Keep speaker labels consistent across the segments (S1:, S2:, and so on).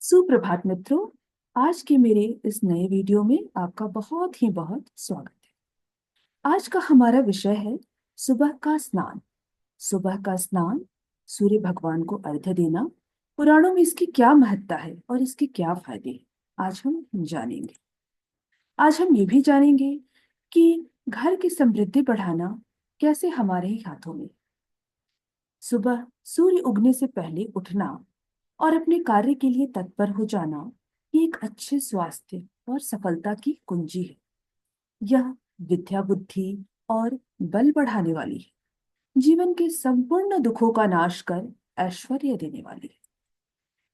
S1: सुप्रभात मित्रों। आज के मेरे इस नए वीडियो में आपका बहुत स्वागत है। आज का हमारा विषय है सुबह का स्नान। सुबह का स्नान, सूर्य भगवान को अर्घ्य देना, पुराणों में इसकी क्या महत्ता है और इसके क्या फायदे हैं, आज हम जानेंगे। आज हम ये भी जानेंगे कि घर की समृद्धि बढ़ाना कैसे हमारे ही हाथों में है। सुबह सूर्य उगने से पहले उठना और अपने कार्य के लिए तत्पर हो जाना, ये एक अच्छे स्वास्थ्य और सफलता की कुंजी है। यह विद्या, बुद्धि और बल बढ़ाने वाली है। जीवन के संपूर्ण दुखों का नाश कर ऐश्वर्य देने वाली है।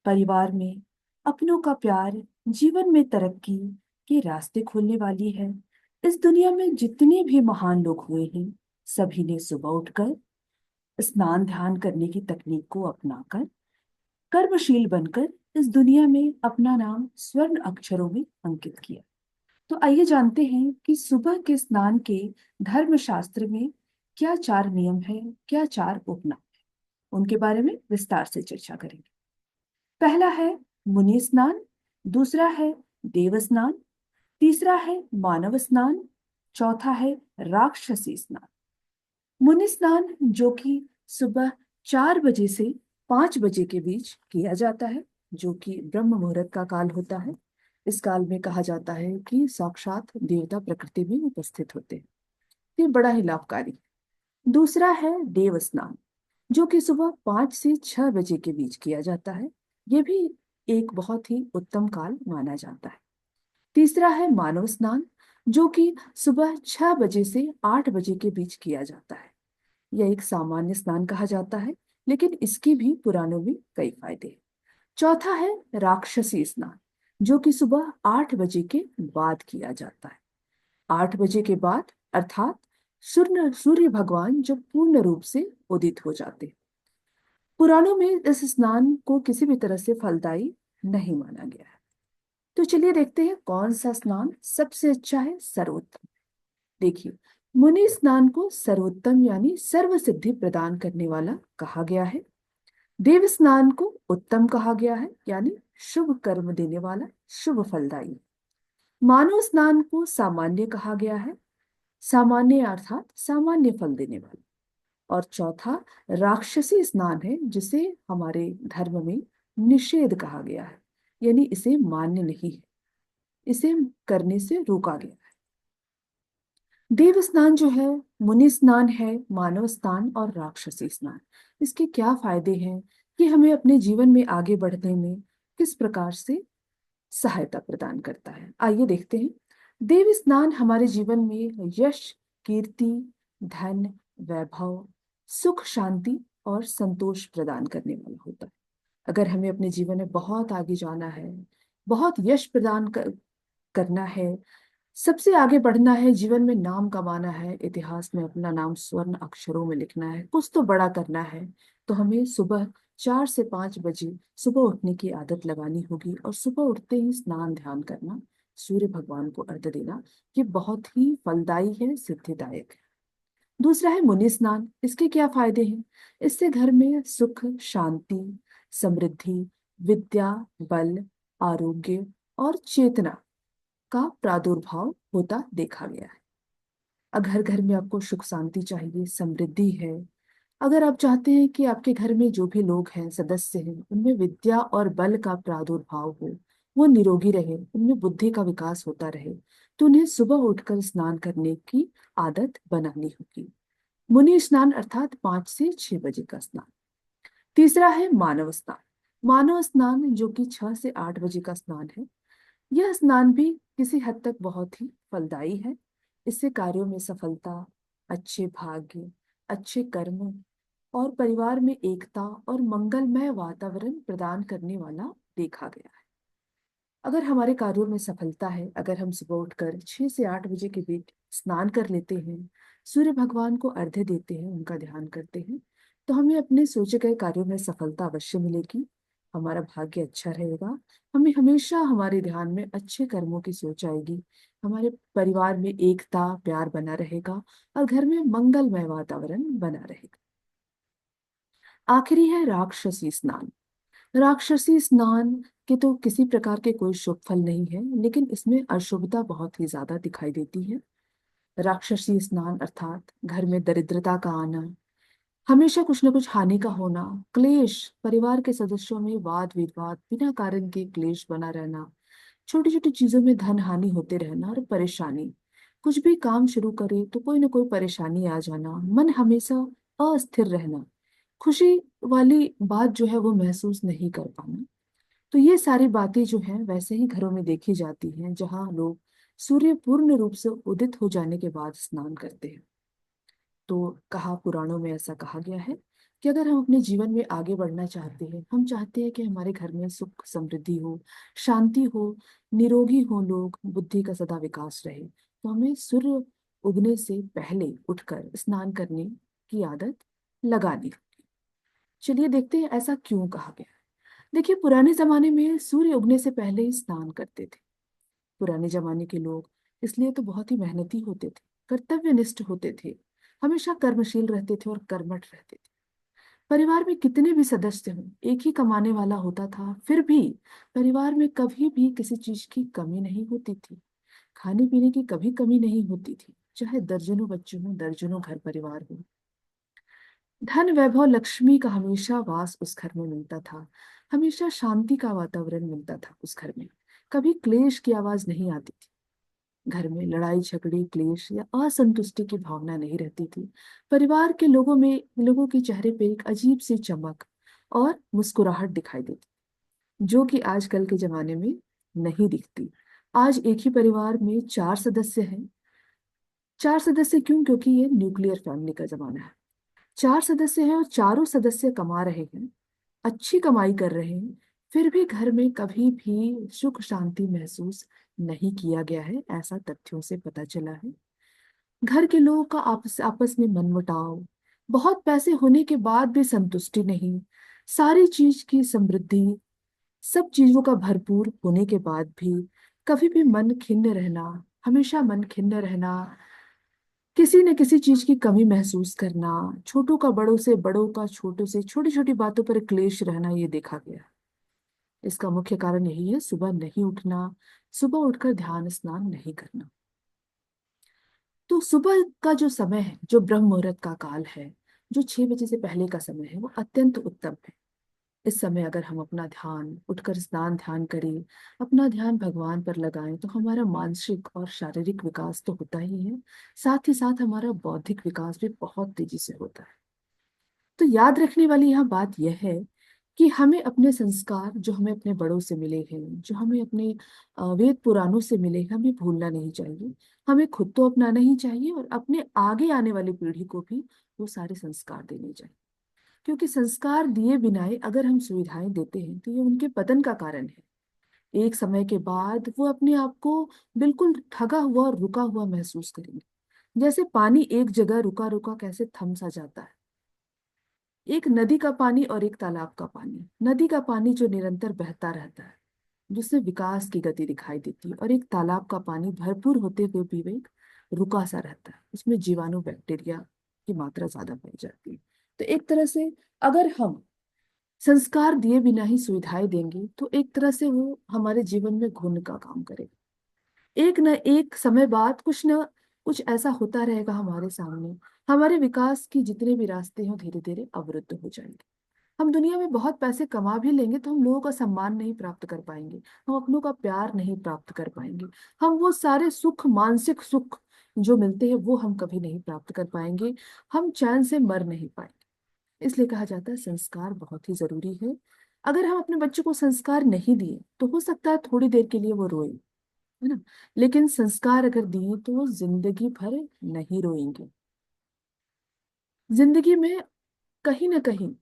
S1: परिवार में अपनों का प्यार जीवन में तरक्की के रास्ते खोलने वाली है। इस दुनिया में जितने भी महान लोग हुए हैं, सभी ने सुबह उठकर स्नान ध्यान करने की तकनीक को अपनाकर कर्मशील बनकर इस दुनिया में अपना नाम स्वर्ण अक्षरों में अंकित किया। तो आइए जानते हैं कि सुबह के स्नान के धर्म शास्त्र में क्या चार नियम है, क्या चार उपनाम है, उनके बारे में विस्तार से चर्चा करेंगे। पहला है मुनि स्नान, दूसरा है देव स्नान, तीसरा है मानव स्नान, चौथा है राक्षसी स्नान। मुनि स्नान जो कि सुबह 4 बजे से 5 बजे के बीच किया जाता है, जो कि ब्रह्म मुहूर्त का काल होता है। इस काल में कहा जाता है कि साक्षात देवता प्रकृति में उपस्थित होते हैं। ये बड़ा ही लाभकारी है। दूसरा है देव स्नान, जो कि सुबह 5 से 6 बजे के बीच किया जाता है। ये भी एक बहुत ही उत्तम काल माना जाता है। तीसरा है मानव स्नान, जो कि सुबह 6 बजे से 8 बजे के बीच किया जाता है। यह एक सामान्य स्नान कहा जाता है, लेकिन इसकी भी पुराणों में कई फायदे हैं। चौथा है राक्षसी स्नान, जो कि सुबह 8 बजे के बाद किया जाता है। 8 बजे के बाद अर्थात सूर्य सूर्य भगवान जब पूर्ण रूप से उदित हो जाते हैं। पुराणों में इस स्नान को किसी भी तरह से फलदायी नहीं माना गया है। तो चलिए देखते हैं कौन सा स्नान सबसे अच्छा है, सर्वोत्तम। देखिए, मुनि स्नान को सर्वोत्तम यानी सर्व सिद्धि प्रदान करने वाला कहा गया है। देव स्नान को उत्तम कहा गया है, यानी शुभ कर्म देने वाला, शुभ फलदायी। मानव स्नान को सामान्य कहा गया है, सामान्य अर्थात सामान्य फल देने वाला। और चौथा राक्षसी स्नान है, जिसे हमारे धर्म में निषेध कहा गया है, यानी इसे मान्य नहीं है, इसे करने से रोका गया है। देव स्नान जो है, मुनि स्नान है, मानव स्नान और राक्षसी स्नान, इसके क्या फायदे हैं, ये हमें अपने जीवन में आगे बढ़ने में किस प्रकार से सहायता प्रदान करता है, आइए देखते हैं। देव स्नान हमारे जीवन में यश, कीर्ति, धन, वैभव, सुख, शांति और संतोष प्रदान करने वाला होता है। अगर हमें अपने जीवन में बहुत आगे जाना है, बहुत यश करना है, सबसे आगे बढ़ना है, जीवन में नाम कमाना है, इतिहास में अपना नाम स्वर्ण अक्षरों में लिखना है, कुछ तो बड़ा करना है, तो हमें सुबह 4 से 5 बजे सुबह उठने की आदत लगानी होगी। और सुबह उठते ही स्नान ध्यान करना, सूर्य भगवान को अर्घ्य देना, ये बहुत ही फलदायी है, सिद्धिदायक है। दूसरा है मुनि स्नान। इसके क्या फायदे हैं? इससे घर में सुख, शांति, समृद्धि, विद्या, बल, आरोग्य और चेतना का प्रादुर्भाव होता देखा गया है। अगर घर में आपको सुख शांति चाहिए, समृद्धि है, अगर आप चाहते हैं कि आपके घर में जो भी लोग हैं, सदस्य हैं, उनमें विद्या और बल का प्रादुर्भाव हो, वो निरोगी रहे, उनमें बुद्धि का विकास होता रहे, तो उन्हें सुबह उठकर स्नान करने की आदत बनानी होगी। मुनि स्नान अर्थात 5 से 6 बजे का स्नान। तीसरा है मानव स्नान। मानव स्नान जो कि 6 से 8 बजे का स्नान है, यह स्नान भी किसी हद तक बहुत ही फलदायी है। इससे कार्यों में सफलता, अच्छे भाग्य, अच्छे कर्म और परिवार में एकता और मंगलमय वातावरण प्रदान करने वाला देखा गया है। अगर हमारे कार्यों में सफलता है, अगर हम सुबह उठकर 6 से 8 बजे के बीच स्नान कर लेते हैं, सूर्य भगवान को अर्घ्य देते हैं, उनका ध्यान करते हैं, तो हमें अपने सोचे गए कार्यों में सफलता अवश्य मिलेगी। हमारा भाग्य अच्छा रहेगा। हमें हमेशा हमारे ध्यान में अच्छे कर्मों की सोच आएगी। हमारे परिवार में एकता, प्यार बना रहेगा और घर में मंगलमय वातावरण बना रहेगा। आखिरी है राक्षसी स्नान। राक्षसी स्नान के तो किसी प्रकार के कोई शुभ फल नहीं है, लेकिन इसमें अशुभता बहुत ही ज्यादा दिखाई देती है। राक्षसी स्नान अर्थात घर में दरिद्रता का आना, हमेशा कुछ न कुछ हानि का होना, क्लेश, परिवार के सदस्यों में वाद विवाद, बिना कारण के क्लेश बना रहना, छोटी छोटी चीजों में धन हानि होते रहना और परेशानी, कुछ भी काम शुरू करे तो कोई ना कोई परेशानी आ जाना, मन हमेशा अस्थिर रहना, खुशी वाली बात जो है वो महसूस नहीं कर पाना। तो ये सारी बातें जो हैं वैसे ही घरों में देखी जाती हैं जहां लोग सूर्य पूर्ण रूप से उदित हो जाने के बाद स्नान करते हैं। तो कहा पुराणों में ऐसा कहा गया है कि अगर हम अपने जीवन में आगे बढ़ना चाहते हैं, हम चाहते हैं कि हमारे घर में सुख समृद्धि हो, शांति हो, निरोगी हो लोग, बुद्धि का सदा विकास रहे, तो हमें सूर्य उगने से पहले उठकर स्नान करने की आदत लगानी होगी। चलिए देखते हैं ऐसा क्यों कहा गया है। देखिए, पुराने जमाने में सूर्य उगने से पहले ही स्नान करते थे। पुराने जमाने के लोग इसलिए तो बहुत ही मेहनती होते थे, कर्तव्यनिष्ठ होते थे, हमेशा कर्मशील रहते थे और कर्मठ रहते थे। परिवार में कितने भी सदस्य हों, एक ही कमाने वाला होता था, फिर भी परिवार में कभी भी किसी चीज की कमी नहीं होती थी। खाने पीने की कभी कमी नहीं होती थी, चाहे दर्जनों बच्चे हों, दर्जनों घर परिवार हो। धन वैभव लक्ष्मी का हमेशा वास उस घर में मिलता था, हमेशा शांति का वातावरण मिलता था उस घर में, कभी क्लेश की आवाज नहीं आती थी। घर में लड़ाई झगड़े, क्लेश या असंतुष्टि की भावना नहीं रहती थी। परिवार के लोगों के चेहरे पे एक अजीब सी चमक और मुस्कुराहट दिखाई देती, जो कि आजकल के जमाने में नहीं दिखती। आज एक ही परिवार में चार सदस्य हैं। चार सदस्य क्यों? क्योंकि ये न्यूक्लियर फैमिली का जमाना है। चार सदस्य हैं और चारों सदस्य कमा रहे हैं, अच्छी कमाई कर रहे हैं, फिर भी घर में कभी भी सुख शांति महसूस नहीं किया गया है, ऐसा तथ्यों से पता चला है। घर के लोगों का आपस आपस में मनमुटाव, बहुत पैसे होने के बाद भी संतुष्टि नहीं, सारी चीज की समृद्धि, सब चीजों का भरपूर होने के बाद भी कभी भी मन खिन्न रहना, हमेशा मन खिन्न रहना, किसी न किसी चीज की कमी महसूस करना, छोटों का बड़ों से, बड़ों का छोटों से, छोटी छोटी बातों पर क्लेश रहना, ये देखा गया। इसका मुख्य कारण यही है, सुबह नहीं उठना, सुबह उठकर ध्यान स्नान नहीं करना। तो सुबह का जो समय है, जो ब्रह्म मुहूर्त का काल है, जो 6 बजे से पहले का समय है, वो अत्यंत उत्तम है। इस समय अगर हम अपना ध्यान, उठकर स्नान ध्यान करें, अपना ध्यान भगवान पर लगाएं, तो हमारा मानसिक और शारीरिक विकास तो होता ही है, साथ ही साथ हमारा बौद्धिक विकास भी बहुत तेजी से होता है। तो याद रखने वाली यहाँ बात यह है कि हमें अपने संस्कार जो हमें अपने बड़ों से मिले हैं, जो हमें अपने वेद पुराणों से मिले हैं, हमें भूलना नहीं चाहिए। हमें खुद तो अपनाना ही चाहिए और अपने आगे आने वाली पीढ़ी को भी वो सारे संस्कार देने चाहिए। क्योंकि संस्कार दिए बिना ही अगर हम सुविधाएं देते हैं तो ये उनके पतन का कारण है। एक समय के बाद वो अपने आप को बिल्कुल ठगा हुआ और रुका हुआ महसूस करेंगे। जैसे पानी एक जगह रुका रुका कैसे थम सा जाता है। एक नदी का पानी और एक तालाब का पानी, नदी का पानी जो निरंतर बहता रहता है, जिससे विकास की गति दिखाई देती है, और एक तालाब का पानी भरपूर होते हुए भी वो एक रुका सा रहता है, उसमें जीवाणु बैक्टीरिया की मात्रा ज्यादा बढ़ जाती है। तो एक तरह से अगर हम संस्कार दिए बिना ही सुविधाएं देंगे तो एक तरह से वो हमारे जीवन में घुन का काम करेगा। एक न एक समय बाद कुछ न कुछ ऐसा होता रहेगा हमारे सामने, हमारे विकास की जितने भी रास्ते हों धीरे धीरे अवरुद्ध हो जाएंगे। हम दुनिया में बहुत पैसे कमा भी लेंगे तो हम लोगों का सम्मान नहीं प्राप्त कर पाएंगे, हम अपनों का प्यार नहीं प्राप्त कर पाएंगे, हम वो सारे सुख, मानसिक सुख जो मिलते हैं वो हम कभी नहीं प्राप्त कर पाएंगे, हम चैन से मर नहीं पाएंगे। इसलिए कहा जाता है संस्कार बहुत ही जरूरी है। अगर हम अपने बच्चों को संस्कार नहीं दिए तो हो सकता है थोड़ी देर के लिए वो रोए, है ना, लेकिन संस्कार अगर दिए तो वो जिंदगी भर नहीं रोएंगे। जिंदगी में कहीं ना कहीं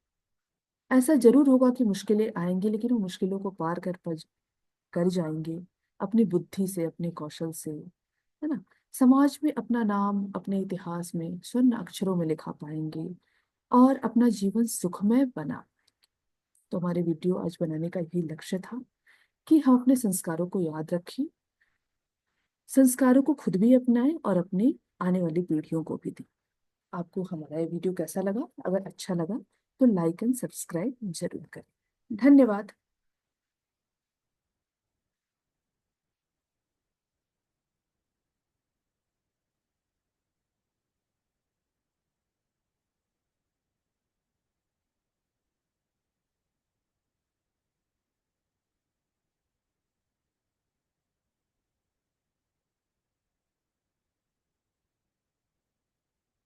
S1: ऐसा जरूर होगा कि मुश्किलें आएंगी, लेकिन वो मुश्किलों को पार कर जाएंगे, अपनी बुद्धि से, अपने कौशल से, है ना। समाज में अपना नाम अपने इतिहास में स्वर्ण अक्षरों में लिखा पाएंगे और अपना जीवन सुखमय बना। तो हमारे वीडियो आज बनाने का यही लक्ष्य था कि हम अपने संस्कारों को याद रखें, संस्कारों को खुद भी अपनाएं और अपने आने वाली पीढ़ियों को भी दें। आपको हमारा ये वीडियो कैसा लगा? अगर अच्छा लगा तो लाइक एंड सब्सक्राइब जरूर करें। धन्यवाद।